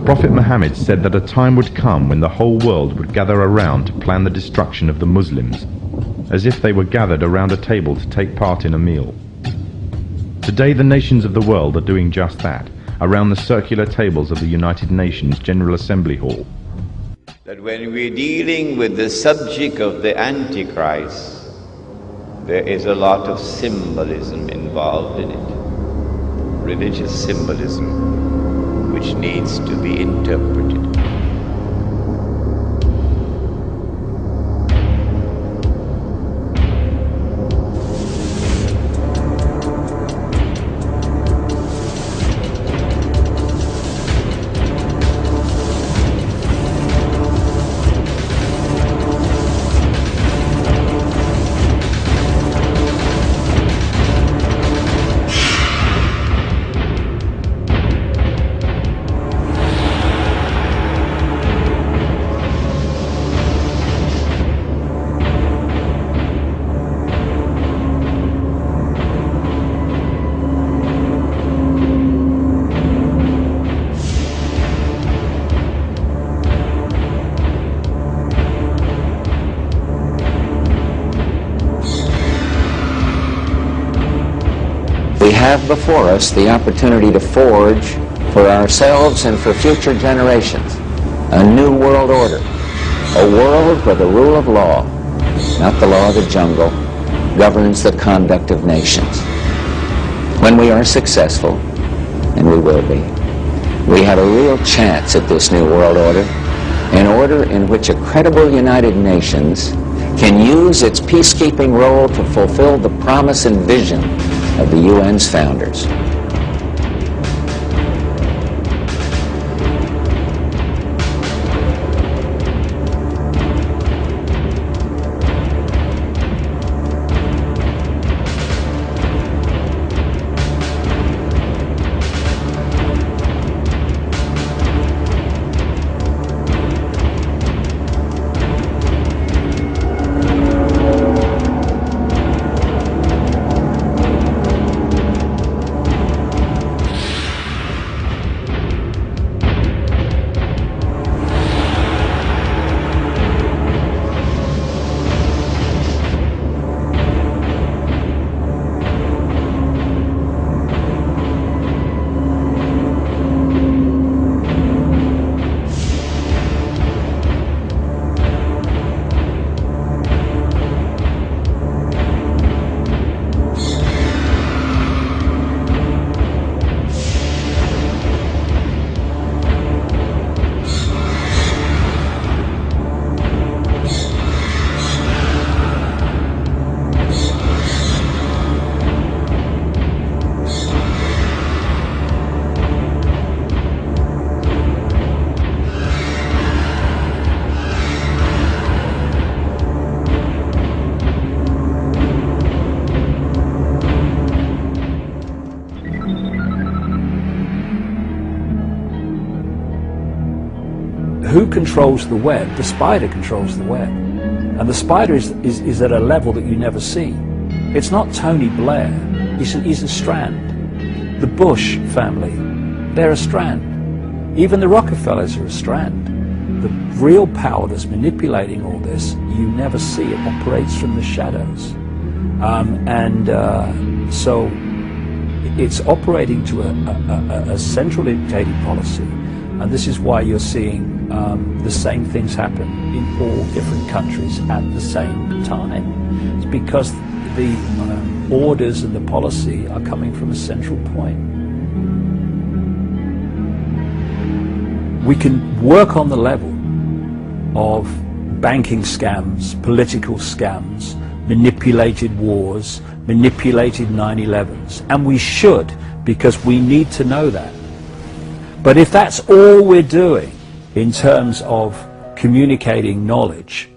Prophet Muhammad said that a time would come when the whole world would gather around to plan the destruction of the Muslims, as if they were gathered around a table to take part in a meal. Today the nations of the world are doing just that, around the circular tables of the United Nations General Assembly Hall. That when we're dealing with the subject of the Antichrist, there is a lot of symbolism involved in it, religious symbolism, which needs to be interpreted. We have before us the opportunity to forge for ourselves and for future generations a new world order, a world where the rule of law, not the law of the jungle, governs the conduct of nations. When we are successful, and we will be, we have a real chance at this new world order, an order in which a credible United Nations can use its peacekeeping role to fulfill the promise and vision of the UN's founders. Who controls the web? The spider controls the web. And the spider is at a level that you never see. It's not Tony Blair, he's a strand. The Bush family, they're a strand. Even the Rockefellers are a strand. The real power that's manipulating all this, you never see. It operates from the shadows. So it's operating to a central dictated policy. And this is why you're seeing the same things happen in all different countries at the same time. It's because the orders and the policy are coming from a central point. We can work on the level of banking scams, political scams, manipulated wars, manipulated 9/11s, and we should, because we need to know that. But if that's all we're doing in terms of communicating knowledge,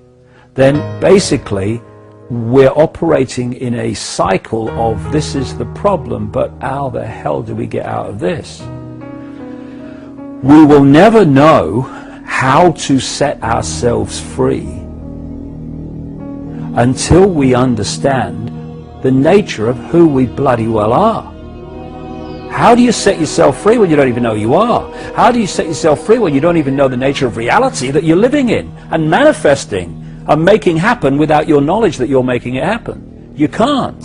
then basically we're operating in a cycle of this is the problem, but how the hell do we get out of this? We will never know how to set ourselves free until we understand the nature of who we bloody well are. How do you set yourself free when you don't even know you are? How do you set yourself free when you don't even know the nature of reality that you're living in and manifesting and making happen without your knowledge that you're making it happen? You can't.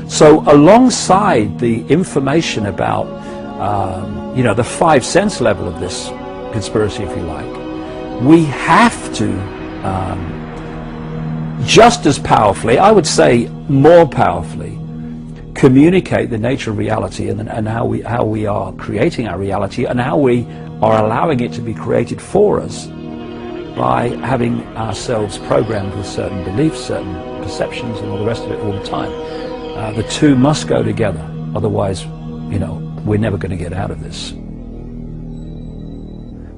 So alongside the information about, the 5 sense level of this conspiracy, if you like, we have to just as powerfully, I would say more powerfully, communicate the nature of reality and how we are creating our reality and how we are allowing it to be created for us by having ourselves programmed with certain beliefs, certain perceptions and all the rest of it all the time. The two must go together, otherwise, we're never going to get out of this.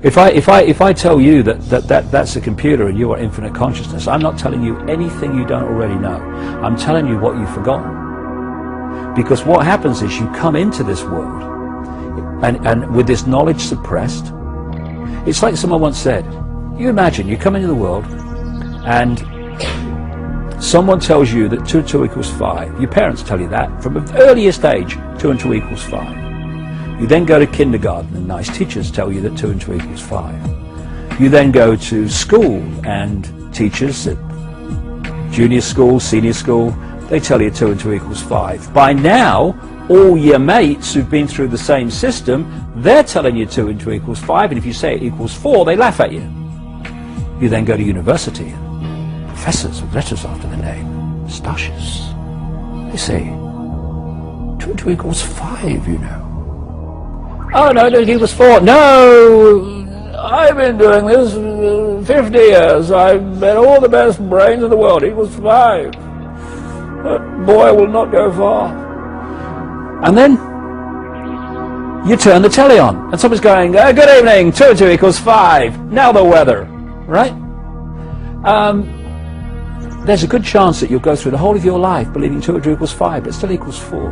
If I tell you that's a computer and you are infinite consciousness, I'm not telling you anything you don't already know. I'm telling you what you've forgotten. Because what happens is you come into this world and with this knowledge suppressed, it's like someone once said, you imagine you come into the world and someone tells you that 2 and 2 equals 5. Your parents tell you that from the earliest age, 2 and 2 equals 5. You then go to kindergarten and nice teachers tell you that 2 and 2 equals 5. You then go to school and teachers at junior school, senior school, they tell you 2 and 2 equals 5. By now, all your mates who've been through the same system, they're telling you 2 and 2 equals 5, and if you say it equals 4, they laugh at you. You then go to university, and professors with letters after the name, stoshes, they say 2 and 2 equals 5, you know. Oh no, it equals 4. No, I've been doing this 50 years. I've met all the best brains in the world. It equals 5. That boy will not go far. And then you turn the telly on and someone's going, good evening, 2 and 2 equals 5. Now the weather, right? There's a good chance that you'll go through the whole of your life believing 2 and 2 equals 5, but it still equals 4.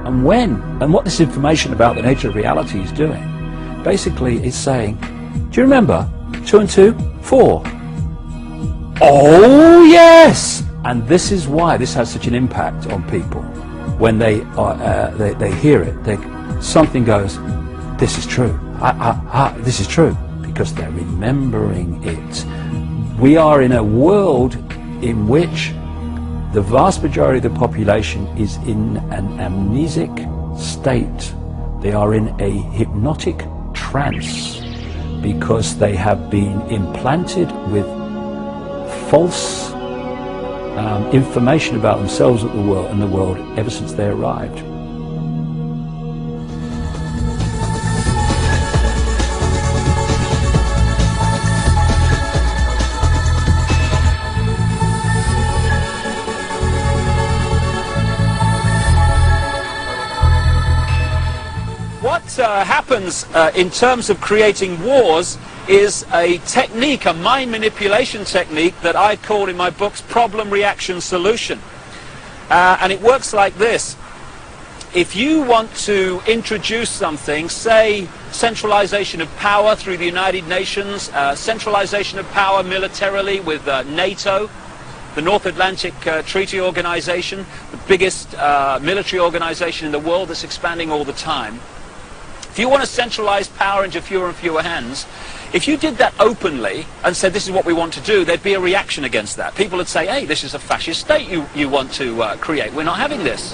And what this information about the nature of reality is doing, basically is saying, do you remember 2 and 2, 4? Oh yes! And this is why this has such an impact on people. When they hear it, something goes, this is true. This is true, because they're remembering it. We are in a world in which the vast majority of the population is in an amnesic state. They are in a hypnotic trance because they have been implanted with false information about themselves and the world ever since they arrived. What happens in terms of creating wars is a technique, a mind manipulation technique that I call in my books problem, reaction, solution. And it works like this. If you want to introduce something, say centralization of power through the United Nations, centralization of power militarily with NATO, the North Atlantic Treaty Organization, the biggest military organization in the world that's expanding all the time. If you want to centralize power into fewer and fewer hands, if you did that openly and said this is what we want to do, there'd be a reaction against that. People would say, hey, this is a fascist state you want to create. We're not having this.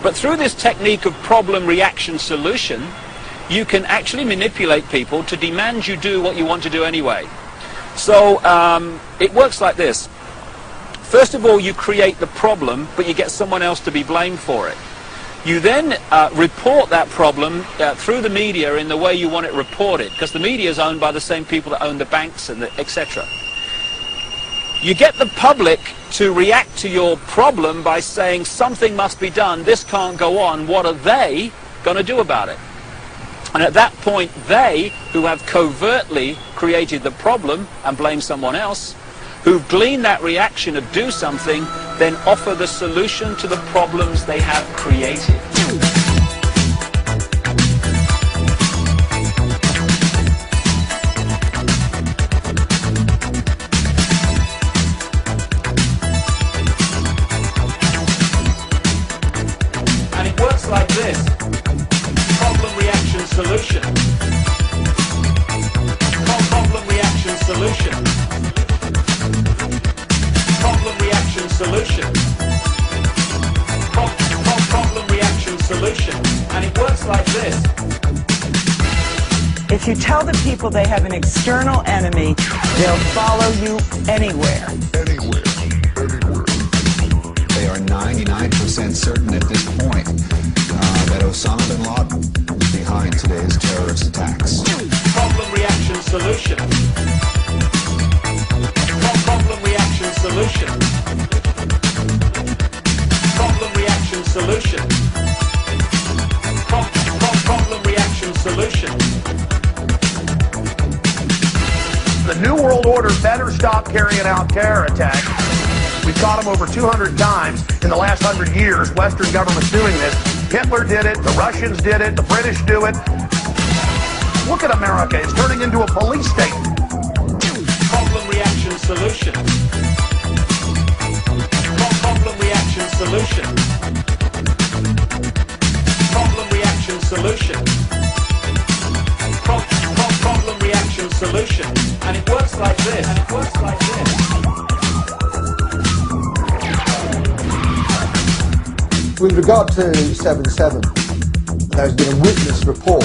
But through this technique of problem, reaction, solution, you can actually manipulate people to demand you do what you want to do anyway. So it works like this. First of all, you create the problem, but you get someone else to be blamed for it. You then report that problem through the media in the way you want it reported, because the media is owned by the same people that own the banks and etc. You get the public to react to your problem by saying something must be done, this can't go on, what are they going to do about it? And at that point, they, who have covertly created the problem and blame someone else, who've gleaned that reaction of do something, then offer the solution to the problems they have created. And it works like this. solution. Problem reaction solution. Problem reaction solution. Problem reaction solution. And it works like this. If you tell the people they have an external enemy, they'll follow you anywhere. Anywhere. They are 99% certain at this point that Osama bin Laden is behind today's terrorist attacks. Problem reaction solution. Problem reaction solution. Problem reaction solution. Problem reaction solution. The New World Order better stop carrying out terror attacks. We've caught them over 200 times in the last 100 years. Western governments doing this. Hitler did it. The Russians did it. The British do it. Look at America. It's turning into a police state. Problem reaction solution. Problem reaction solution. Problem reaction solution. Problem reaction solution. And it works like this. And it works like this. With regard to 7/7, there's been a witness report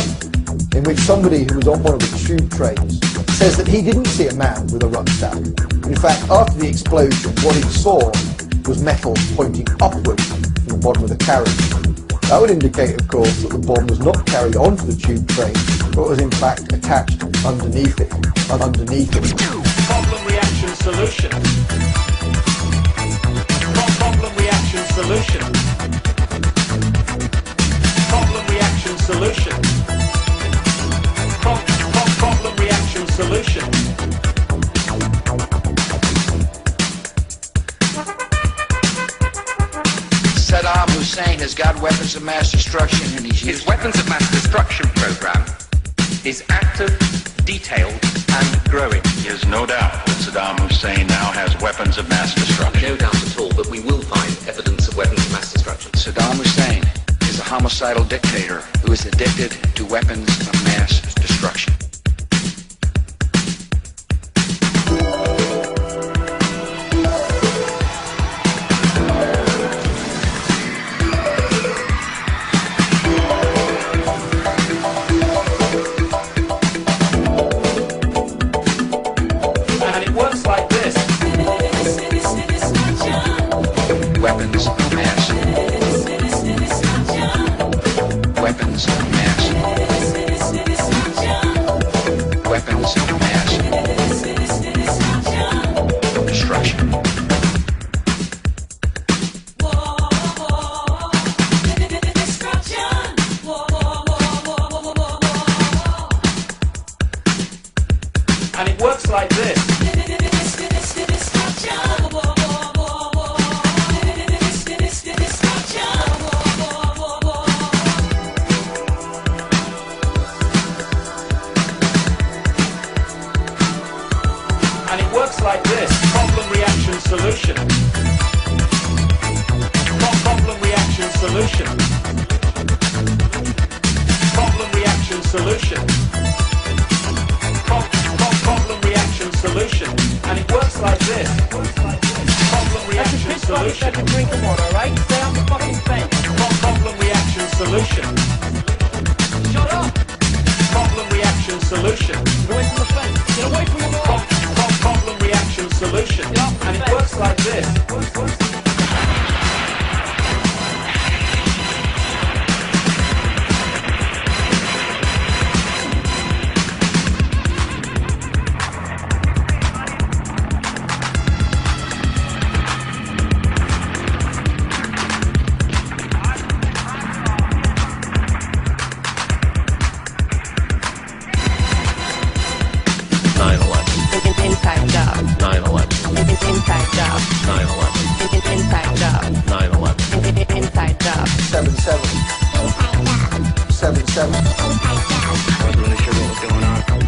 in which somebody who was on one of the tube trains says that he didn't see a man with a rucksack. In fact, after the explosion, what he saw was metal pointing upwards from the bottom of the carriage. That would indicate, of course, that the bomb was not carried onto the tube train, but was in fact attached underneath it. Problem reaction solution. Problem reaction solution. Problem reaction solution. Problem reaction solution. Saddam Hussein has got weapons of mass destruction, and his weapons of mass destruction program is active, detailed, and growing. There's no doubt that Saddam Hussein now has weapons of mass destruction. No doubt at all, but we will find evidence of weapons of mass destruction. Saddam Hussein is a homicidal dictator who is addicted to weapons of mass destruction. Weapons of mass. Weapons of mass. Weapons of mass destruction. And it works like this. And it works like this. Problem reaction solution. Problem reaction solution. Problem reaction solution. Problem reaction solution. And it works like this. Problem reaction solution. That's a drink of water, right? Stay on the fucking fence. Problem reaction solution. Shut up! Problem reaction solution. Get away from the fence. Get away from the wall. Problem reaction solution. And it works like this. Inside job. 9/11. Inside job. 9/11. Inside job. 9/11. Inside job. 7/7. 7/7. I wasn't really sure what was going on.